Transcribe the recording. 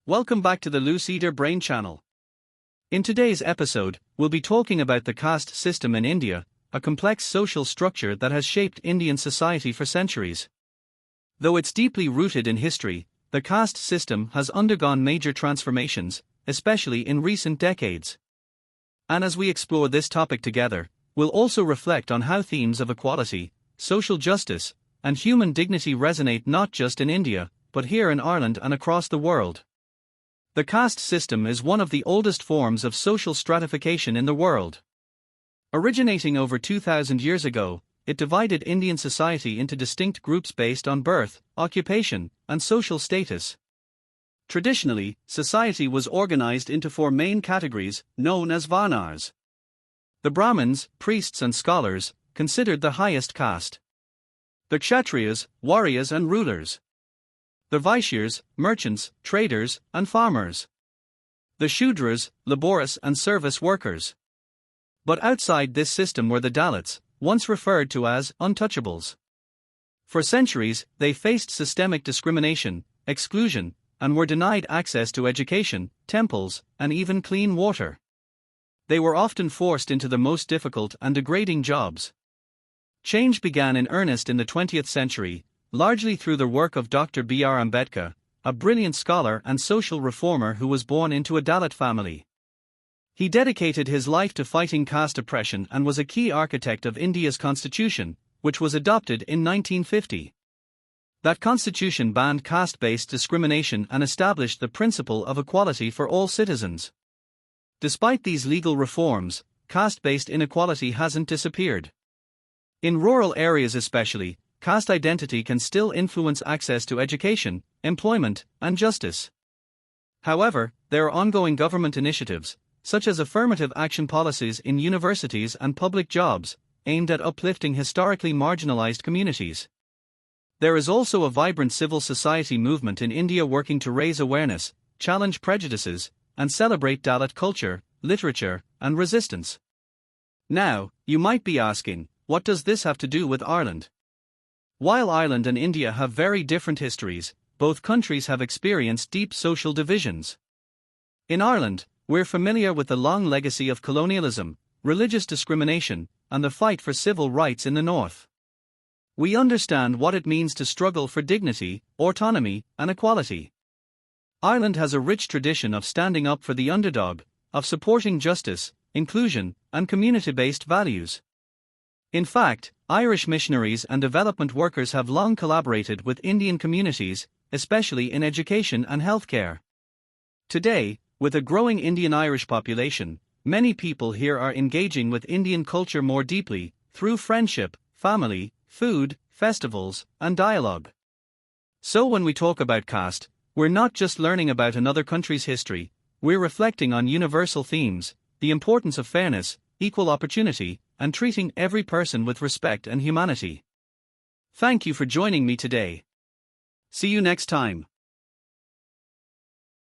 Welcome back to the Lucida Brain Channel. In today's episode, we'll be talking about the caste system in India, a complex social structure that has shaped Indian society for centuries. Though it's deeply rooted in history, the caste system has undergone major transformations, especially in recent decades. And as we explore this topic together, we'll also reflect on how themes of equality, social justice, and human dignity resonate not just in India, but here in Ireland and across the world. The caste system is one of the oldest forms of social stratification in the world. Originating over 2,000 years ago, it divided Indian society into distinct groups based on birth, occupation, and social status. Traditionally, society was organized into four main categories, known as varnas. The Brahmins, priests and scholars, considered the highest caste. The Kshatriyas, warriors and rulers. The Vaishyas, merchants, traders, and farmers. The Shudras, laborious and service workers. But outside this system were the Dalits, once referred to as untouchables. For centuries, they faced systemic discrimination, exclusion, and were denied access to education, temples, and even clean water. They were often forced into the most difficult and degrading jobs. Change began in earnest in the 20th century, largely through the work of Dr. B.R. Ambedkar, a brilliant scholar and social reformer who was born into a Dalit family. He dedicated his life to fighting caste oppression and was a key architect of India's constitution, which was adopted in 1950. That constitution banned caste-based discrimination and established the principle of equality for all citizens. Despite these legal reforms, caste-based inequality hasn't disappeared. In rural areas especially, caste identity can still influence access to education, employment, and justice. However, there are ongoing government initiatives, such as affirmative action policies in universities and public jobs, aimed at uplifting historically marginalized communities. There is also a vibrant civil society movement in India working to raise awareness, challenge prejudices, and celebrate Dalit culture, literature, and resistance. Now, you might be asking, what does this have to do with Ireland? While Ireland and India have very different histories, both countries have experienced deep social divisions. In Ireland, we're familiar with the long legacy of colonialism, religious discrimination, and the fight for civil rights in the north. We understand what it means to struggle for dignity, autonomy, and equality. Ireland has a rich tradition of standing up for the underdog, of supporting justice, inclusion, and community-based values. In fact, Irish missionaries and development workers have long collaborated with Indian communities, especially in education and healthcare. Today, with a growing Indian-Irish population, many people here are engaging with Indian culture more deeply, through friendship, family, food, festivals, and dialogue. So when we talk about caste, we're not just learning about another country's history, we're reflecting on universal themes, the importance of fairness, equal opportunity, and treating every person with respect and humanity. Thank you for joining me today. See you next time.